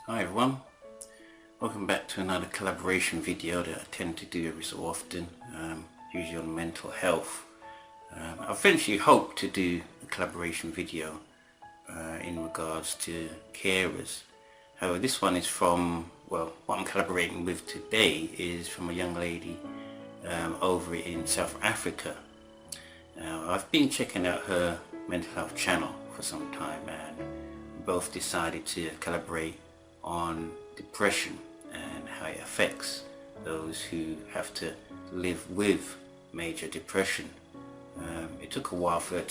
Hi everyone, welcome back to another collaboration video that I tend to do every so often, usually on mental health. I eventually hope to do a collaboration video in regards to carers. However, this one is from, well, what I'm collaborating with today is from a young lady over in South Africa. I've been checking out her mental health channel for some time, and we both decided to collaborate on depression and how it affects those who have to live with major depression. It took a while for her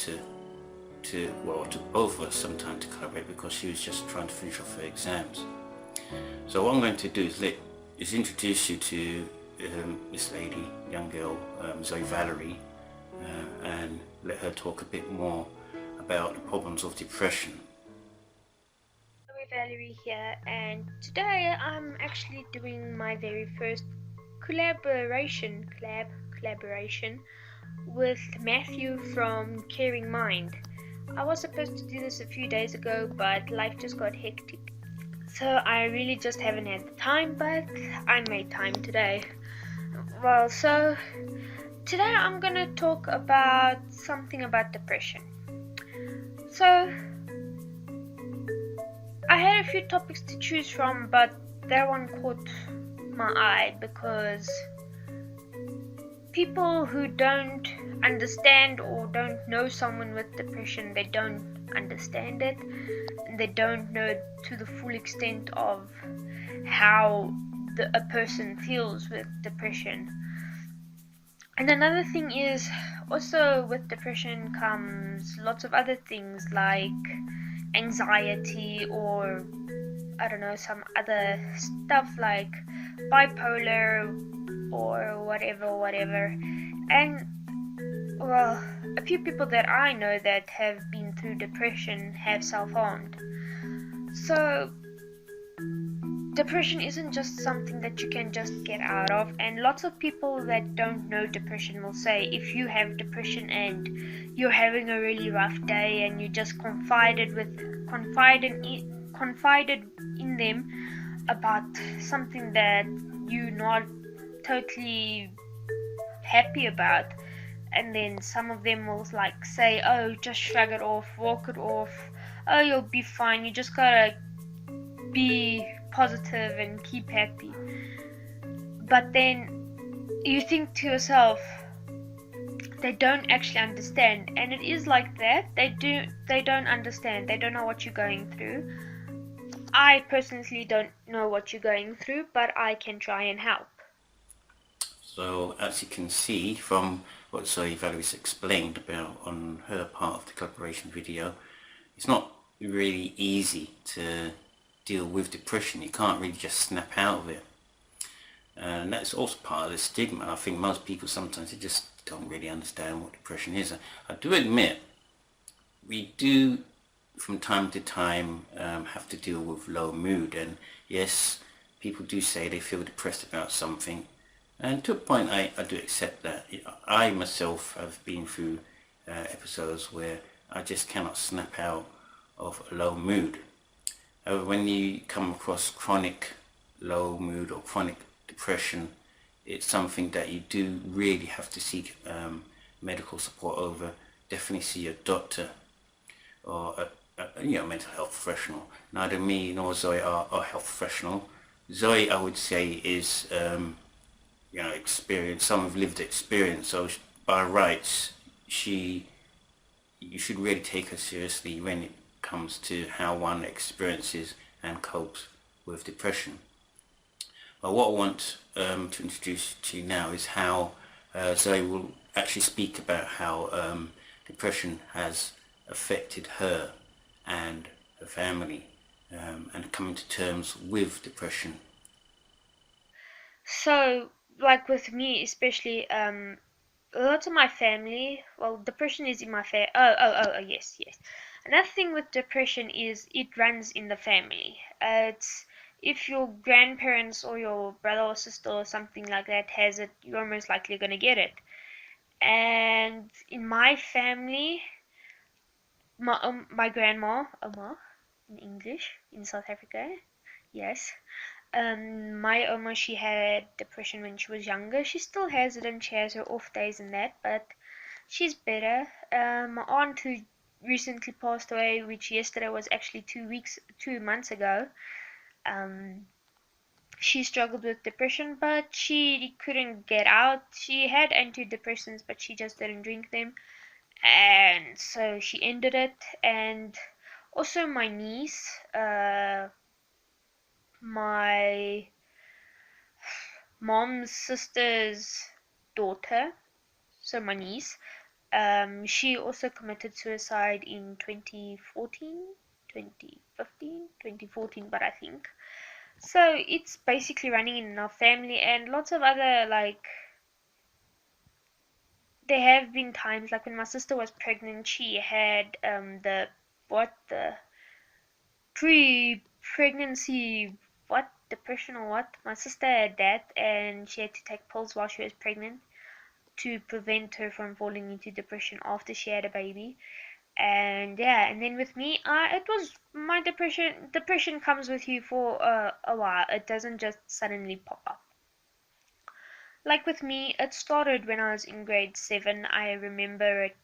well, it took both of us some time to collaborate because she was just trying to finish off her exams. So what I'm going to do is introduce you to this lady, young girl, Zoe Valerie, and let her talk a bit more about the problems of depression. Valerie here, and today I'm actually doing my very first collaboration with Matthew from Caring Mind. I was supposed to do this a few days ago, but life just got hectic, so I really just haven't had the time, but I made time today. Well, so today I'm gonna talk about something about depression. So I had a few topics to choose from, but that one caught my eye because people who don't understand or don't know someone with depression, they don't understand it, and they don't know to the full extent of how a person feels with depression. And another thing is, also with depression comes lots of other things like anxiety, or I don't know, some other stuff like bipolar or whatever. And well, a few people that I know that have been through depression have self-harmed. So depression isn't just something that you can just get out of, and lots of people that don't know depression will say if you have depression and you're having a really rough day and you just confided in them about something that you're not totally happy about, and then some of them will like say, oh, just shrug it off, walk it off, oh, you'll be fine, you just gotta be positive and keep happy. But then you think to yourself, they don't actually understand, and it is like that. They don't understand, they don't know what you're going through. I personally don't know what you're going through, but I can try and help. So as you can see from what Zoe Valerie's explained about on her part of the collaboration video, it's not really easy to deal with depression. You can't really just snap out of it, and that's also part of the stigma. I think most people sometimes they just don't really understand what depression is. I do admit we do from time to time have to deal with low mood, and yes, people do say they feel depressed about something, and to a point I do accept that. I myself have been through episodes where I just cannot snap out of a low mood. However, when you come across chronic low mood or chronic depression, it's something that you do really have to seek medical support over. Definitely see a doctor or a mental health professional. Neither me nor Zoe are a health professional. Zoe, I would say, is experience, some have lived experience, so by rights you should really take her seriously when it comes to how one experiences and copes with depression. But what I want to introduce to you now is how Zoe will actually speak about how depression has affected her and her family, and coming to terms with depression. So, like with me especially, lots of my family, well, depression is in my yes. Another thing with depression is it runs in the family. It's if your grandparents or your brother or sister or something like that has it, you're most likely going to get it. And in my family, my grandma, Oma, in English, in South Africa, yes. My Oma, she had depression when she was younger. She still has it and she has her off days and that, but she's better. My aunt who recently passed away, which yesterday was actually 2 months ago, um, she struggled with depression, but she couldn't get out. She had antidepressants, but she just didn't drink them, and so she ended it. And also my niece, my mom's sister's daughter, so my niece, she also committed suicide in 2014, 2015, 2014, but I think. So it's basically running in our family, and lots of other, like, there have been times, like when my sister was pregnant, she had the pre-pregnancy, what, depression or what? My sister had that, and she had to take pills while she was pregnant to prevent her from falling into depression after she had a baby. And yeah, and then with me, it was my depression comes with you for a while. It doesn't just suddenly pop up. Like with me, it started when I was in grade 7. I remember it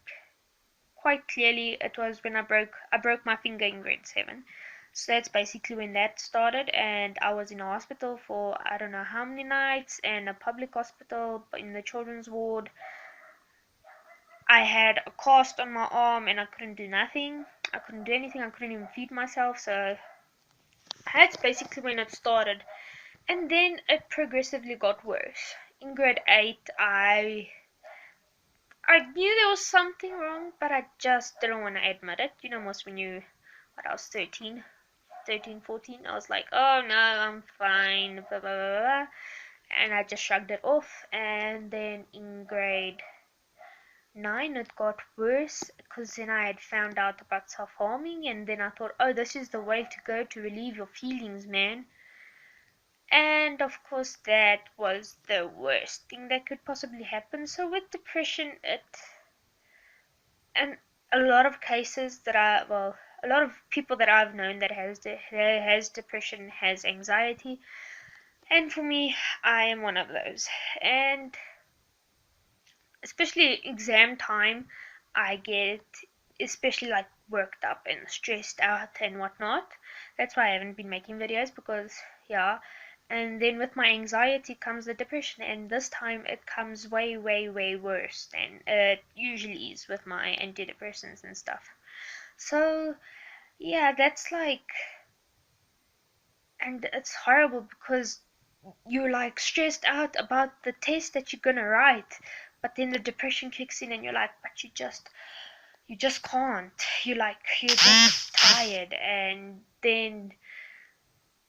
quite clearly. It was when I broke my finger in grade 7. So that's basically when that started, and I was in a hospital for I don't know how many nights, and a public hospital in the children's ward. I had a cast on my arm and I couldn't do nothing. I couldn't do anything. I couldn't even feed myself. So that's basically when it started. And then it progressively got worse. In grade 8, I knew there was something wrong, but I just didn't want to admit it. You know, most when you, what, I was 13, 14, I was like, oh no, I'm fine, blah, blah, blah, blah. And I just shrugged it off. And then in grade 9, it got worse because then I had found out about self-harming, and then I thought, oh, this is the way to go to relieve your feelings, man. And of course, that was the worst thing that could possibly happen. So with depression, and a lot of cases that a lot of people that I've known that has depression, has anxiety, and for me, I am one of those. And especially exam time, I get especially like worked up and stressed out and whatnot. That's why I haven't been making videos, because yeah. And then with my anxiety comes the depression, and this time it comes way, way, way worse than it usually is with my antidepressants and stuff. So yeah, that's like, and it's horrible because you're like stressed out about the test that you're gonna write, but then the depression kicks in and you're like, but you just can't. You're just tired, and then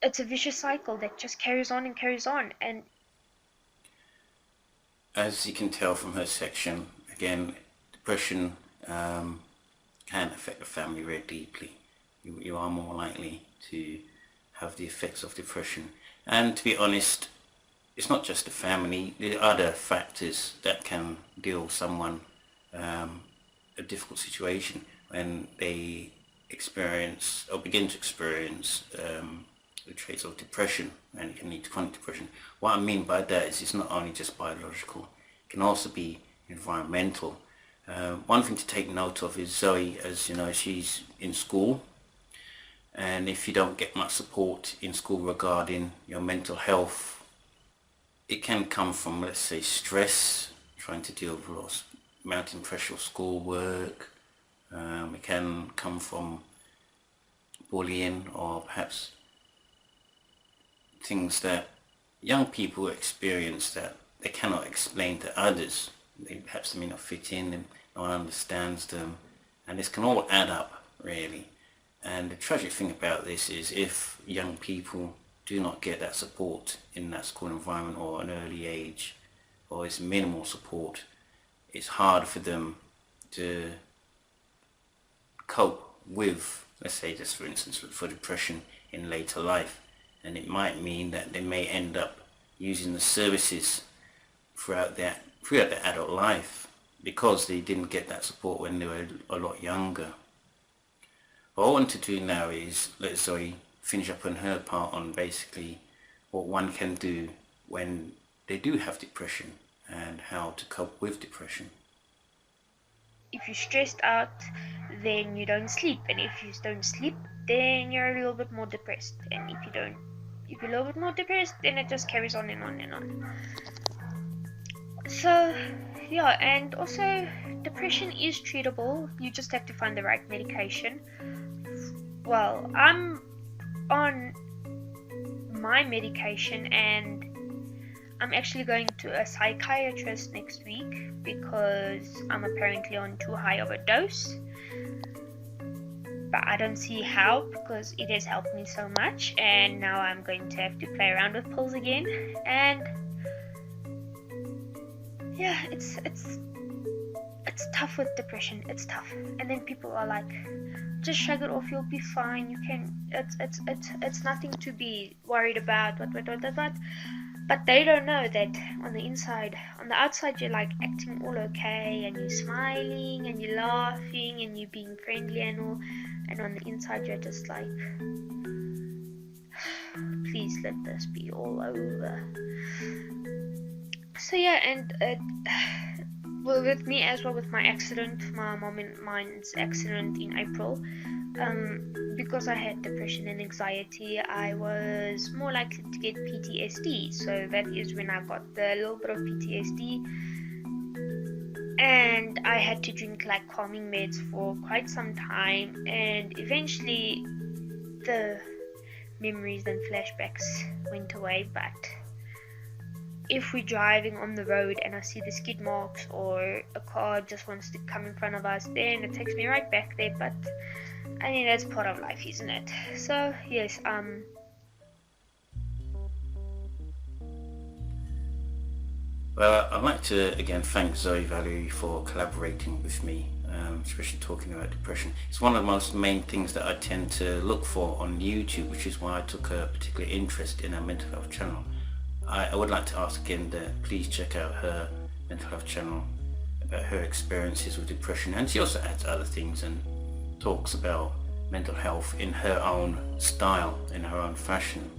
it's a vicious cycle that just carries on and carries on. And As you can tell from her section, again, depression can affect the family very deeply. You are more likely to have the effects of depression. And to be honest, it's not just the family, there are other factors that can deal someone a difficult situation when they experience or begin to experience the traits of depression, and it can lead to chronic depression. What I mean by that is it's not only just biological, it can also be environmental. One thing to take note of is Zoe, as you know, she's in school, and if you don't get much support in school regarding your mental health, it can come from, let's say, stress, trying to deal with mounting pressure of schoolwork. It can come from bullying, or perhaps things that young people experience that they cannot explain to others. Perhaps they may not fit in, and no one understands them, and this can all add up, really. And the tragic thing about this is if young people do not get that support in that school environment or an early age, or it's minimal support, it's hard for them to cope with, let's say, just for instance, for depression in later life. and it might mean that they may end up using the services throughout their adult life because they didn't get that support when they were a lot younger. What I want to do now is let Zoe finish up on her part on basically what one can do when they do have depression and how to cope with depression. If you're stressed out, then you don't sleep, and if you don't sleep, then you're a little bit more depressed, and if you're a little bit more depressed, then it just carries on and on and on. So yeah, and also depression is treatable. You just have to find the right medication. Well, I'm on my medication, and I'm actually going to a psychiatrist next week because I'm apparently on too high of a dose. But I don't see how, because it has helped me so much, and now I'm going to have to play around with pills again. And yeah, it's tough with depression. It's tough. And then people are like, just shrug it off, you'll be fine, you can, it's nothing to be worried about, what. But they don't know that on the outside you're like acting all okay, and you're smiling and you're laughing and you're being friendly and all, and on the inside you're just like, please let this be all over. So yeah, and well, with me as well, with my accident, my mom and mine's accident in April, because I had depression and anxiety, I was more likely to get PTSD. So that is when I got the little bit of PTSD, and I had to drink like calming meds for quite some time, and eventually the memories and flashbacks went away. But if we're driving on the road and I see the skid marks, or a car just wants to come in front of us, then it takes me right back there. But I mean, that's part of life, isn't it? So yes, Well, I'd like to again thank Zoe Valerie for collaborating with me, especially talking about depression. It's one of the most main things that I tend to look for on YouTube, which is why I took a particular interest in our mental health channel. I would like to ask again that please check out her mental health channel about her experiences with depression, and she also adds other things and talks about mental health in her own style, in her own fashion.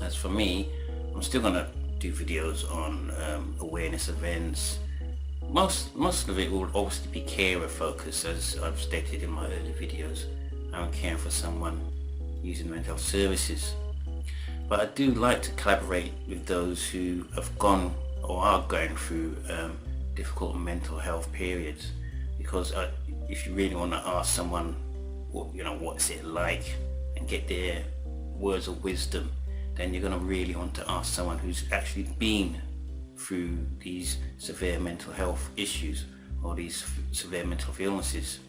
As for me, I'm still going to do videos on awareness events. Most of it will obviously be carer focused, as I've stated in my earlier videos. I'm caring for someone using mental health services. But I do like to collaborate with those who have gone or are going through difficult mental health periods, because if you really want to ask someone, what's it like, and get their words of wisdom, then you're going to really want to ask someone who's actually been through these severe mental health issues or these severe mental health illnesses.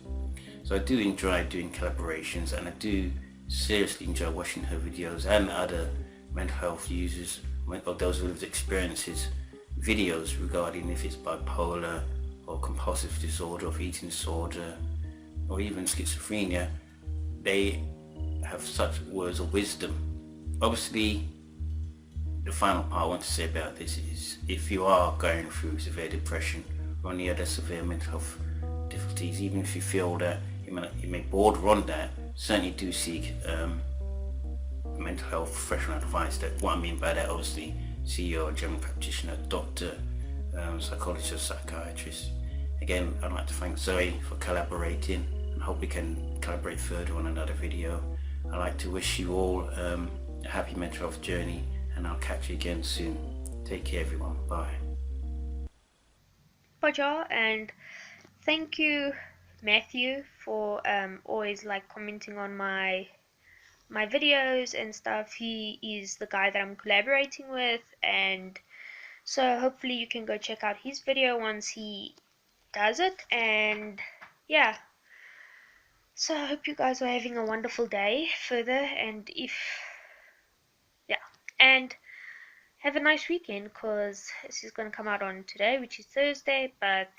So I do enjoy doing collaborations, and I do seriously enjoy watching her videos and other mental health users or those with experiences videos regarding if it's bipolar or compulsive disorder or eating disorder or even schizophrenia. They have such words of wisdom. Obviously, the final part I want to say about this is, if you are going through severe depression or any other severe mental health difficulties, even if you feel that you may border on that, certainly do seek mental health professional advice. That what I mean by that, obviously, see your general practitioner, doctor, psychologist or psychiatrist. Again, I'd like to thank Zoe for collaborating, and hope we can collaborate further on another video. I'd like to wish you all a happy mental health journey, and I'll catch you again soon. Take care everyone, bye. bye y'all, and thank you Matthew for always like commenting on my videos and stuff. He is the guy that I'm collaborating with, and so hopefully you can go check out his video once he does it. And yeah, so I hope you guys are having a wonderful day further, and and have a nice weekend, because this is going to come out on today, which is Thursday, but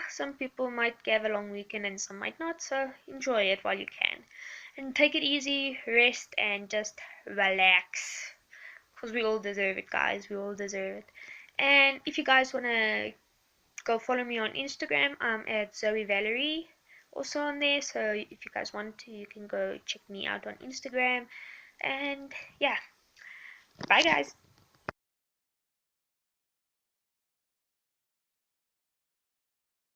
some people might have a long weekend and some might not, so enjoy it while you can. and take it easy, rest, and just relax. Because we all deserve it, guys. We all deserve it. And if you guys want to go follow me on Instagram, I'm at Zoe Valerie also on there. So if you guys want to, you can go check me out on Instagram. And yeah, bye guys.